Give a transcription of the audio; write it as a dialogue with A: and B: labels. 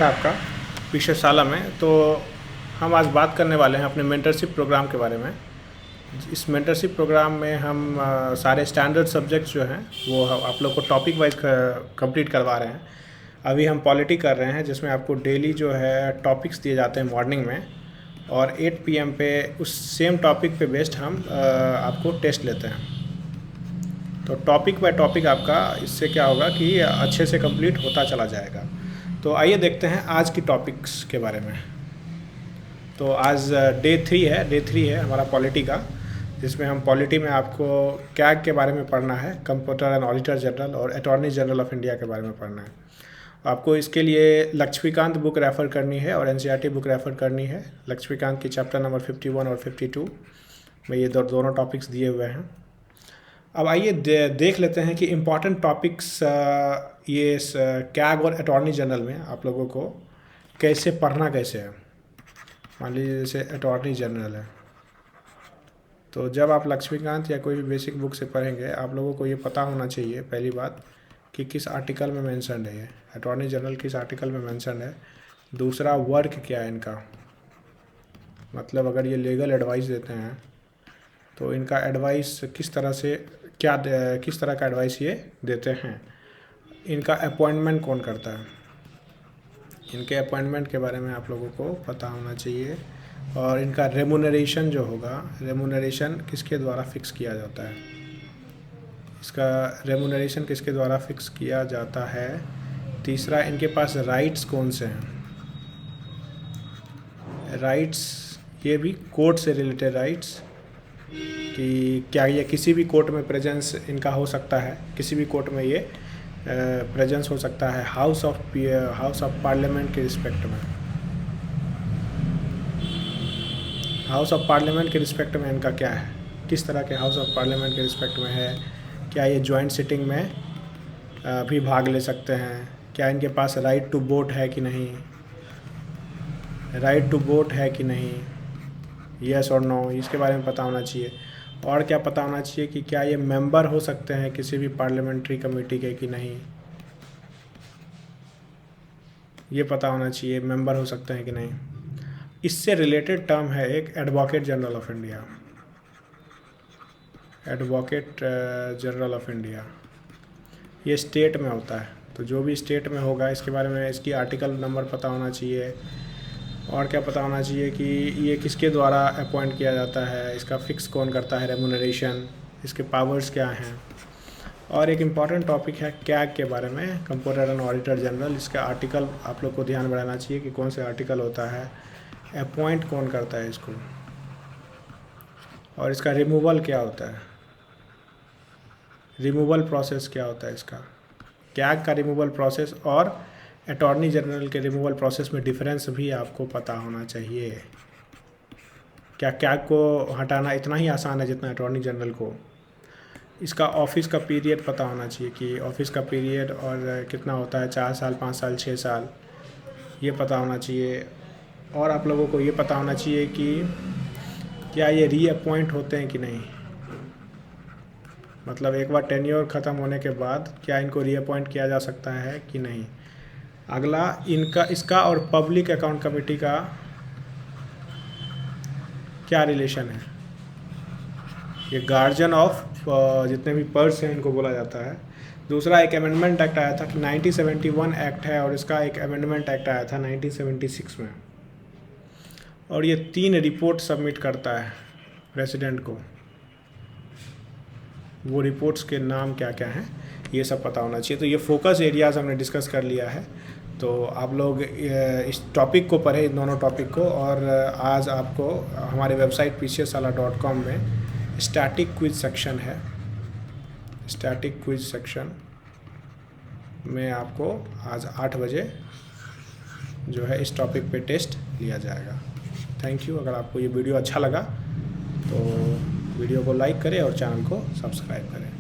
A: आपका विशेषशाला में। तो हम आज बात करने वाले हैं अपने मेंटरशिप प्रोग्राम के बारे में। इस मेंटरशिप प्रोग्राम में हम सारे स्टैंडर्ड सब्जेक्ट्स जो हैं वो आप लोग को टॉपिक वाइज कंप्लीट करवा रहे हैं। अभी हम पॉलिटी कर रहे हैं, जिसमें आपको डेली जो है टॉपिक्स दिए जाते हैं मॉर्निंग में, और 8 PM पे उस सेम टॉपिक पे बेस्ड हम आपको टेस्ट लेते हैं। तो टॉपिक बाय टॉपिक आपका इससे क्या होगा कि अच्छे से कंप्लीट होता चला जाएगा। तो आइए देखते हैं आज की टॉपिक्स के बारे में। तो आज डे 3 है हमारा पॉलिटी का, जिसमें हम पॉलिटी में आपको कैग के बारे में पढ़ना है, कंप्ट्रोलर एंड ऑडिटर जनरल, और अटॉर्नी जनरल ऑफ इंडिया के बारे में पढ़ना है। आपको इसके लिए लक्ष्मीकांत बुक रेफ़र करनी है और NCERT बुक रेफ़र करनी है। लक्ष्मीकांत की चैप्टर नंबर 51 और 52 में ये दोनों टॉपिक्स दिए हुए हैं। अब आइए देख लेते हैं कि इम्पॉर्टेंट टॉपिक्स ये कैग और अटॉर्नी जनरल में आप लोगों को कैसे पढ़ना कैसे है। मान लीजिए जैसे अटॉर्नी जनरल है, तो जब आप लक्ष्मीकांत या कोई भी बेसिक बुक से पढ़ेंगे, आप लोगों को ये पता होना चाहिए पहली बात कि किस आर्टिकल में मेंशन है ये अटॉर्नी जनरल, किस आर्टिकल में मेंशन है। दूसरा, वर्क क्या है इनका, मतलब अगर ये लीगल एडवाइस देते हैं तो इनका एडवाइस किस तरह से किस तरह का एडवाइस ये देते हैं। इनका अपॉइंटमेंट कौन करता है, इनके अपॉइंटमेंट के बारे में आप लोगों को पता होना चाहिए। और इनका रेमुनरेशन जो होगा, रेमुनरेशन किसके द्वारा फिक्स किया जाता है, इसका रेमुनरेशन किसके द्वारा फिक्स किया जाता है। तीसरा, इनके पास राइट्स कौन से हैं, राइट्स ये भी कोर्ट से रिलेटेड राइट्स, कि क्या ये किसी भी कोर्ट में प्रेजेंस इनका हो सकता है, किसी भी कोर्ट में ये प्रेजेंस हो सकता है हाउस ऑफ पार्लियामेंट के रिस्पेक्ट में। हाउस ऑफ पार्लियामेंट के रिस्पेक्ट में इनका क्या है, किस तरह के हाउस ऑफ पार्लियामेंट के रिस्पेक्ट में है। क्या ये जॉइंट सिटिंग में भी भाग ले सकते हैं, क्या इनके पास राइट टू वोट है कि नहीं, राइट टू वोट है कि नहीं, यस और नो, इसके बारे में पता होना चाहिए। और क्या पता होना चाहिए कि क्या ये मेंबर हो सकते हैं किसी भी पार्लियामेंट्री कमेटी के कि नहीं, ये पता होना चाहिए मेंबर हो सकते हैं कि नहीं। इससे रिलेटेड टर्म है एक advocate general of India, advocate general of India, ये स्टेट में होता है। तो जो भी स्टेट में होगा इसके बारे में इसकी आर्टिकल नंबर पता होना चाहिए। और क्या पता होना चाहिए कि ये किसके द्वारा अपॉइंट किया जाता है, इसका फिक्स कौन करता है रेमुनरेशन, इसके पावर्स क्या हैं। और एक इम्पॉर्टेंट टॉपिक है कैग के बारे में, कंप्ट्रोलर एंड ऑडिटर जनरल, इसका आर्टिकल आप लोग को ध्यान बढ़ाना चाहिए कि कौन से आर्टिकल होता है, अपॉइंट कौन करता है इसको, और इसका रिमूवल क्या होता है, रिमूवल प्रोसेस क्या होता है इसका। कैग का रिमूवल प्रोसेस और अटॉर्नी जनरल के रिमूवल प्रोसेस में डिफरेंस भी आपको पता होना चाहिए। क्या कैग को हटाना इतना ही आसान है जितना अटॉर्नी जनरल को। इसका ऑफिस का पीरियड पता होना चाहिए कि ऑफिस का पीरियड और कितना होता है, 4 साल, 5 साल, 6 साल, ये पता होना चाहिए। और आप लोगों को ये पता होना चाहिए कि क्या ये रीअपॉइंट होते हैं कि नहीं, मतलब एक बार टेन्योर ख़त्म होने के बाद क्या इनको रीअपॉइंट किया जा सकता है कि नहीं। अगला, इसका और पब्लिक अकाउंट कमेटी का क्या रिलेशन है। ये गार्जियन ऑफ जितने भी पर्स हैं इनको बोला जाता है। दूसरा, एक अमेंडमेंट एक्ट आया था कि 1971 एक्ट है, और इसका एक अमेंडमेंट एक्ट आया था 1976 में। और ये 3 रिपोर्ट सबमिट करता है प्रेसिडेंट को। वो रिपोर्ट्स के नाम क्या क्या हैं ये सब पता होना चाहिए। तो ये फोकस एरियाज़ हमने डिस्कस कर लिया है। तो आप लोग इस टॉपिक को पढ़ें, इन दोनों टॉपिक को। और आज आपको हमारे वेबसाइट pcsala.com में स्टैटिक क्विज सेक्शन है, स्टैटिक क्विज सेक्शन में आपको आज 8 बजे जो है इस टॉपिक पे टेस्ट लिया जाएगा। Thank you. अगर आपको ये वीडियो अच्छा लगा तो वीडियो को लाइक करें और चैनल को सब्सक्राइब करें।